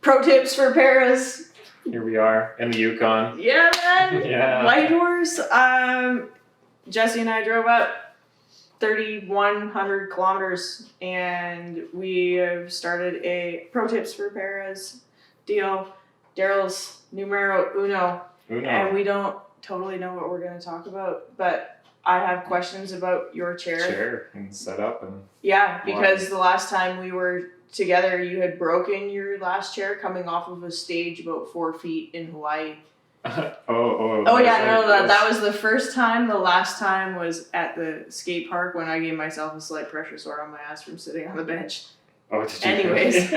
Pro tips for Paris. Here we are in the Yukon. Yeah, man. Yeah. Whitehorse. Jesse and I drove up 3,100 kilometers, and we have started a Pro tips for Paris deal. Darryl's numero uno. And we don't totally know what we're going to talk about, but I have questions about your chair. And set up and... Yeah, because the last time we were together, you had broken your last chair coming off of a stage about 4 feet in Hawaii. That was the first time. The last time was at the skate park when I gave myself a slight pressure sore on my ass from sitting on the bench. Oh, did you? Anyways,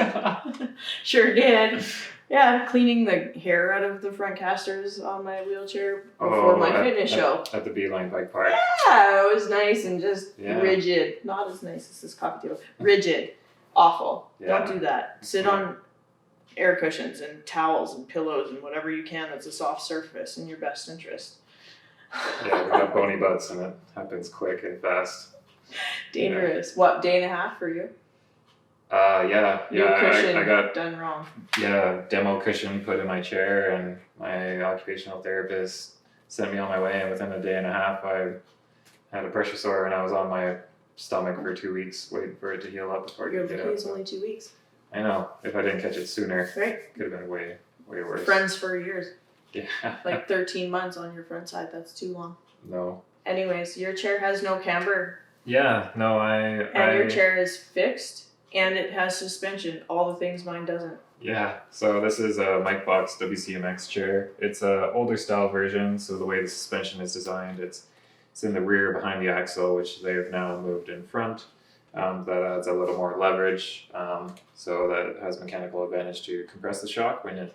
sure did. Yeah, cleaning the hair out of the front casters on my wheelchair before my fitness show. At the Beeline Bike Park. Yeah, it was nice and just rigid. Not as nice as this coffee table. Rigid. Awful. Yeah. Don't do that. Sit on air cushions and towels and pillows and whatever you can that's a soft surface in your best interest. Yeah, we got bony butts and it happens quick and fast. Dangerous. Yeah. What, day and a half for you? Your cushion I got done wrong. Yeah, demo cushion put in my chair, and my occupational therapist sent me on my way, and within a day and a half I had a pressure sore and I was on my stomach for 2 weeks waiting for it to heal up before I could get out. It's only 2 weeks. I know. If I didn't catch it sooner, right, could have been way worse. Friends for years. Yeah. Like 13 months on your front side, that's too long. No. Anyways, your chair has no camber. Yeah, no, your chair is fixed. And it has suspension, all the things mine doesn't. Yeah, so this is a Mike Box WCMX chair. It's a older style version, so the way the suspension is designed, it's in the rear behind the axle, which they've now moved in front. That adds a little more leverage, so that it has mechanical advantage to compress the shock when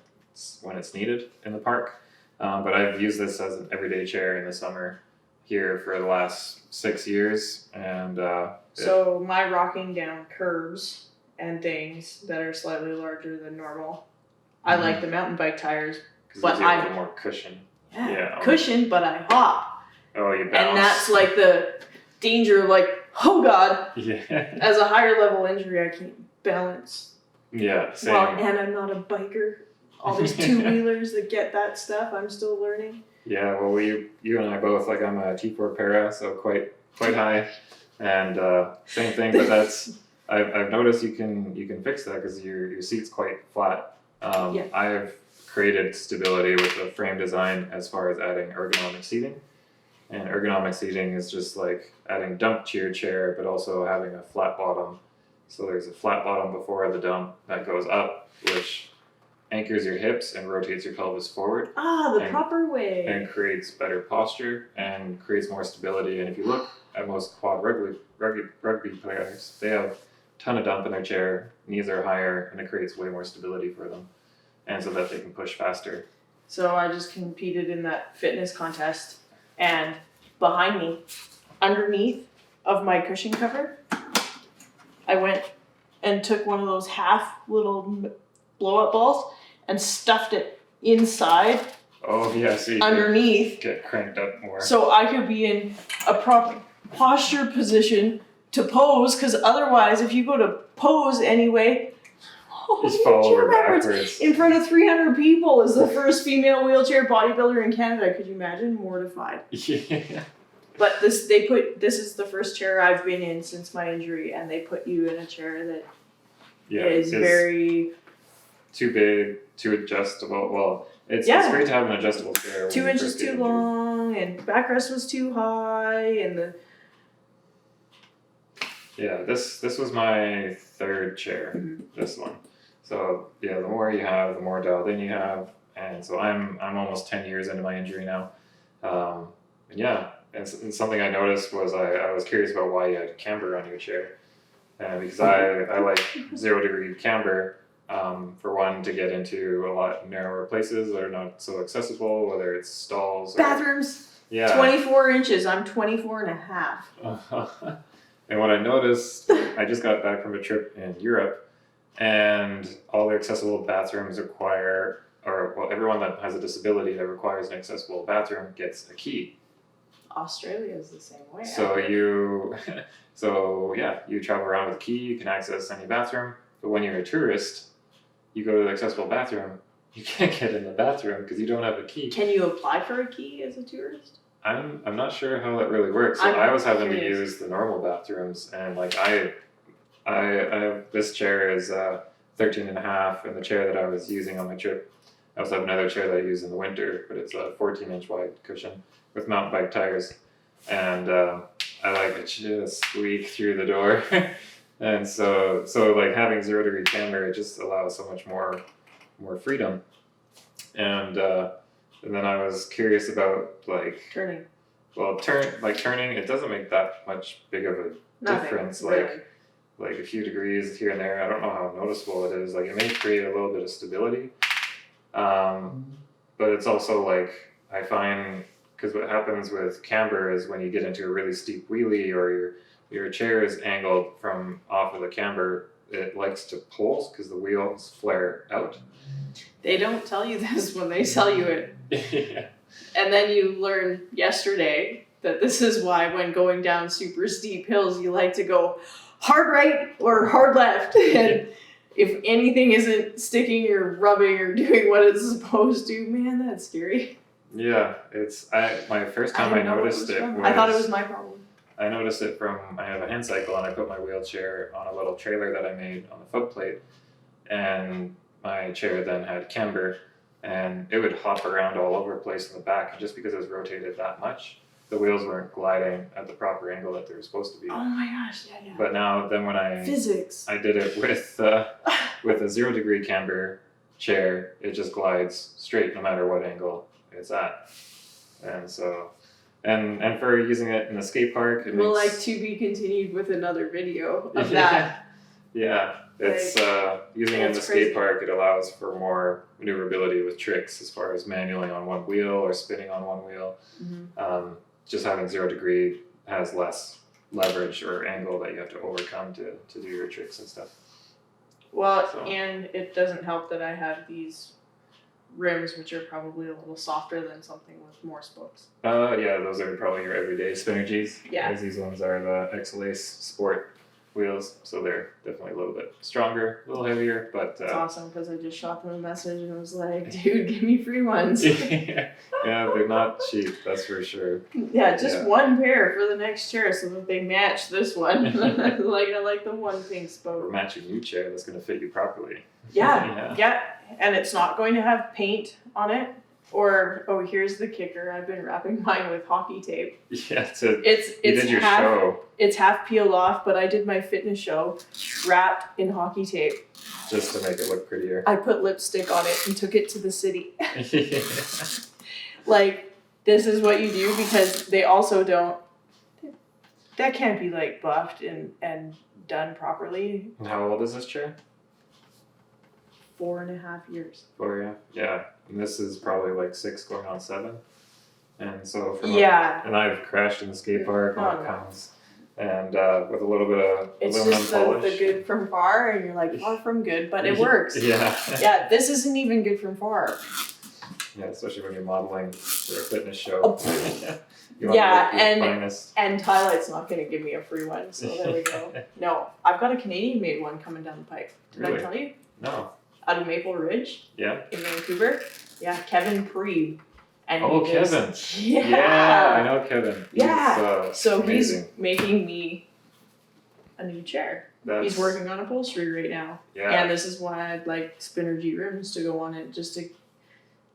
it's needed in the park. But I've used this as an everyday chair in the summer here for the last 6 years, and so my rocking down curbs and things that are slightly larger than normal. I like the mountain bike tires, but I have more cushion. Yeah, cushion, but I hop. Oh, you bounce. And that's like the danger of like, oh God. Yeah. As a higher level injury, I can't balance. Yeah, same. Well, and I'm not a biker. All these two-wheelers that get that stuff, I'm still learning. Yeah, well, you and I both, like, I'm a T4 para, so quite high, and same thing. But that's I've noticed you can fix that because your seat's quite flat. I've created stability with the frame design as far as adding ergonomic seating, and ergonomic seating is just like adding dump to your chair, but also having a flat bottom. So there's a flat bottom before the dump that goes up, which anchors your hips and rotates your pelvis forward. The proper way. And creates better posture and creates more stability. And if you look at most quad rugby players, they have a ton of dump in their chair, knees are higher, and it creates way more stability for them. And so that they can push faster. So I just competed in that fitness contest, and behind me, underneath of my cushion cover, I went and took one of those half little blow-up balls and stuffed it inside. Oh, yeah, so you underneath. Get cranked up more. So I could be in a proper posture position to pose, because otherwise, if you go to pose anyway, just fall over backwards. In front of 300 people as the first female wheelchair bodybuilder in Canada. Could you imagine? Mortified. Yeah. But this is the first chair I've been in since my injury, and they put you in a chair that is very... too big, too adjustable. Well, it's great to have an adjustable chair. 2 inches too long, and backrest was too high, and this was my third chair. This one. So the more you have, the more dialed in you have, and so I'm almost 10 years into my injury now. And something I noticed was I was curious about why you had camber on your chair, because I like 0 degree camber. For one, to get into a lot narrower places that are not so accessible, whether it's stalls or... Bathrooms! Yeah. 24 inches, I'm 24 and a half. And what I noticed, I just got back from a trip in Europe, and all their accessible bathrooms require, everyone that has a disability that requires an accessible bathroom gets a key. Australia is the same way. So you travel around with a key, you can access any bathroom, but when you're a tourist, you go to the accessible bathroom, you can't get in the bathroom because you don't have a key. Can you apply for a key as a tourist? I'm not sure how that really works. So I was having to use the normal bathrooms, and like I have, this chair is 13 and a half, and the chair that I was using on my trip, I also have another chair that I use in the winter, but it's a 14-inch wide cushion with mountain bike tires, and I like to just squeak through the door, and so like having 0-degree camber, it just allows so much more freedom, and then I was curious about like Turning. Well, turning, it doesn't make that much big of a difference. Really. Like a few degrees here and there. I don't know how noticeable it is. Like it may create a little bit of stability, but it's also like I find, because what happens with camber is when you get into a really steep wheelie or your chair is angled from off of the camber, it likes to pulse because the wheels flare out. They don't tell you this when they sell you it. Yeah. And then you learned yesterday that this is why when going down super steep hills, you like to go hard right or hard left. And if anything isn't sticking or rubbing or doing what it's supposed to, man, that's scary. Yeah, my first time I noticed it was, I thought it was my problem. I noticed it I have a hand cycle, and I put my wheelchair on a little trailer that I made on the foot plate, and my chair then had camber, and it would hop around all over the place in the back, and just because it was rotated that much, the wheels weren't gliding at the proper angle that they were supposed to be. Oh my gosh, yeah. But now, then when Physics. I did it with a 0-degree camber chair, it just glides straight no matter what angle it's at. And so, and for using it in the skate park, it Well, makes, like to be continued with another video of that. Yeah, it's using it in the skate park, it allows for more maneuverability with tricks as far as manually on one wheel or spinning on one wheel. Mm-hmm. Just having 0-degree has less leverage or angle that you have to overcome to do your tricks and stuff. Well, and it doesn't help that I have these rims, which are probably a little softer than something with more spokes. Yeah, those are probably your everyday Spinergies. Yeah. Because these ones are the XLACE Sport wheels, so they're definitely a little bit stronger, a little heavier, but... It's awesome, because I just shot them a message and I was like, dude, give me free ones. Yeah, they're not cheap, that's for sure. Yeah, just one pair for the next chair so that they match this one. I like the one pink spoke. Or match a new chair that's going to fit you properly. Yeah, and it's not going to have paint on it. Or, oh, here's the kicker. I've been wrapping mine with hockey tape. Yeah, you did your show. It's half peeled off, but I did my fitness show wrapped in hockey tape. Just to make it look prettier. I put lipstick on it and took it to the city. Like, this is what you do, because they also don't, that can't be like buffed and done properly. And how old is this chair? 4.5 years. 4, yeah. And this is probably like 6 going on 7. And so and I've crashed in the skate park when it comes. And with a little bit of aluminum just polish. the good from far, and you're like, far from good, but it works. Yeah, this isn't even good from far. Yeah, especially when you're modeling for a fitness show. And Tylight's not going to give me a free one, so there we go. No, I've got a Canadian-made one coming down the pipe. Did I tell you? No. Out of Maple Ridge. Yeah. In Vancouver. Yeah, Kevin Preeb. And Kevin. Yeah, I know Kevin. So amazing. He's making me a new chair. He's working on upholstery right now. Yeah. And this is why I'd like Spinergy rims to go on it, just to,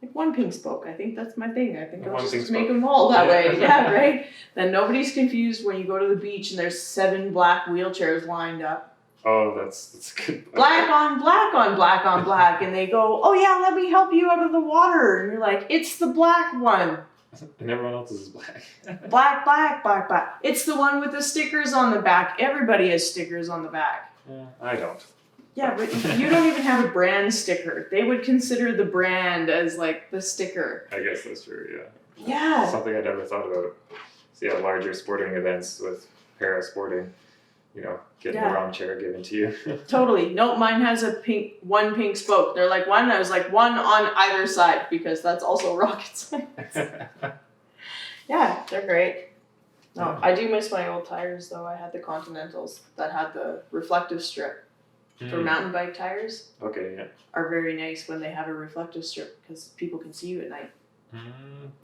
like, one pink spoke. I think that's my thing. I think I'll just make them all that way. Yeah, right? Then nobody's confused when you go to the beach and there's 7 black wheelchairs lined up. Oh, that's good. Black on black on black on black. And they go, oh yeah, let me help you out of the water. And you're like, it's the black one. And everyone else is black. Black. It's the one with the stickers on the back. Everybody has stickers on the back. Yeah, I don't. Yeah, but you don't even have a brand sticker. They would consider the brand as like the sticker. I guess that's true, yeah. Yeah. Something I never thought about. So yeah, larger sporting events with para sporting, getting the wrong chair given to you. Totally. No, mine has one pink spoke. They're like one. I was like one on either side, because that's also rocket science. Yeah, they're great. No, I do miss my old tires though. I had the Continentals that had the reflective strip. for mountain bike tires Okay, yeah. are very nice when they have a reflective strip because people can see you at night.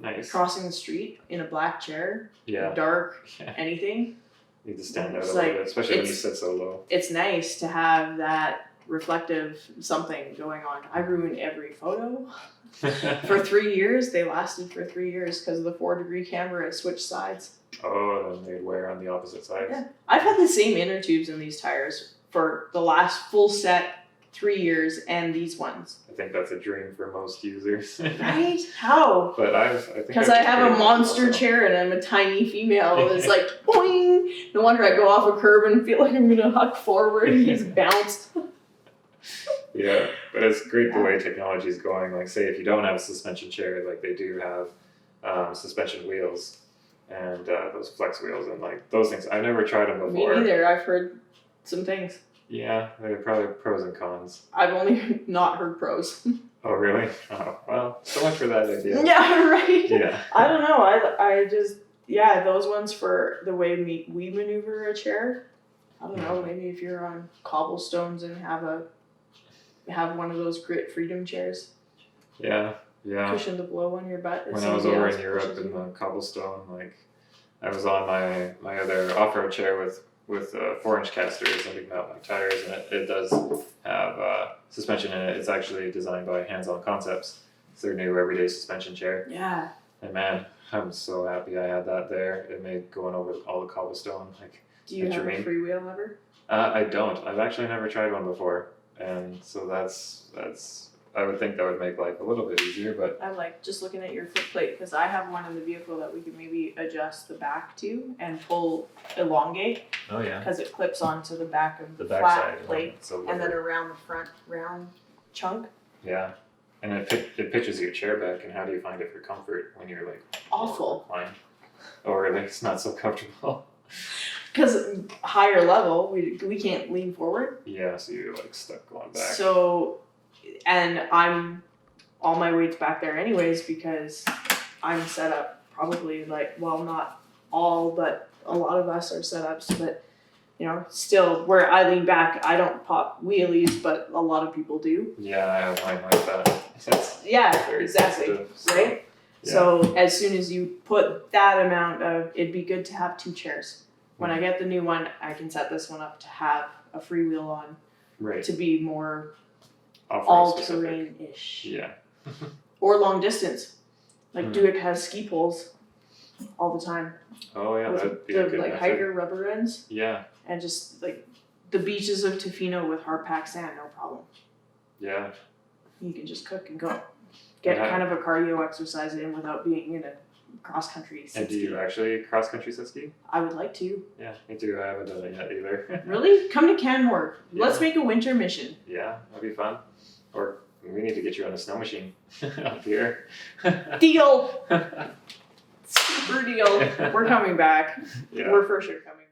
Nice. Crossing the street in a black chair, Yeah. dark, Yeah. anything. You need to stand out a It's little like- bit, especially when you it's- sit so low. It's nice to have that reflective something going on. I ruined every photo. For 3 years, they lasted for 3 years because of the 4-degree camera. I switched sides. Oh, then they'd wear on the opposite sides. Yeah. I've had the same inner tubes in these tires for the last full set 3 years and these ones. I think that's a dream for most users. Right? How? But I think Because I've I have a been monster also. chair and I'm a tiny female. It's like, boing! No wonder I go off a curb and feel like I'm going to huck forward and just bounce. Yeah, but it's great the way technology is going. Like, say if you don't have a suspension chair, like they do have suspension wheels and those flex wheels and like those things. I've never tried them Me before. neither. I've heard some things. Yeah, there are probably pros and cons. I've only not heard pros. Oh, really? Oh, well, so much for that idea. Yeah, right. Yeah. I don't know. I just, yeah, those ones for the way we maneuver a chair. I don't know. Maybe if you're on cobblestones and have one of those grit freedom chairs, Yeah, yeah. cushion to blow on your butt. When I was over in Europe in the cobblestone, like I was on my other off-road chair with 4-inch casters and big mountain tires, and it does have suspension in it. It's actually designed by Hands On Concepts. It's their new everyday suspension chair. Yeah. And man, I'm so happy I had that there. It made going over all the cobblestone like. Do you have a dream. freewheel ever? I don't. I've actually never tried one before, and so that's. I would think that would make life a little bit easier, but I like just looking at your foot plate because I have one in the vehicle that we could maybe adjust the back to and elongate oh yeah, because it clips onto the back of the, back flat side, plate so and then around the front round chunk. yeah, and it pitches your chair back. And how do you find it for comfort when you're like Awful. reclined, or like it's not so comfortable? Because higher level, we can't lean forward. Yeah, so you're like stuck going back. So, and I'm all my weight's back there anyways because I'm set up probably like, well, not all, but a lot of us are set up so that, you know, still where I lean back, I don't pop wheelies, but a lot of people do. Yeah, I have mine like that. It's Yeah, very exactly. sensitive, so, Right? yeah. So as soon as you put that amount of, it'd be good to have 2 chairs. When I get the new one, I can set this one up to have a freewheel on Right. to be more Off-road specific. all-terrain-ish. Yeah. Or long distance. Like Mm. Duick has ski poles all the time. Oh yeah, With that'd be the a good like method. hiker rubber ends. Yeah. And just like the beaches of Tofino with hard packed sand, no problem. Yeah. You can just cook and go. Get Yeah. kind of a cardio exercise in without being in a cross country And do you actually cross country sit ski? I would like to. Yeah, me too. I haven't done it yet either. Really? Come to Canmore. Let's Yeah. make a winter mission. Yeah, that'd be fun. Or we need to get you on a snow machine up here. Deal! Super deal. We're coming back. Yeah. We're for sure coming back.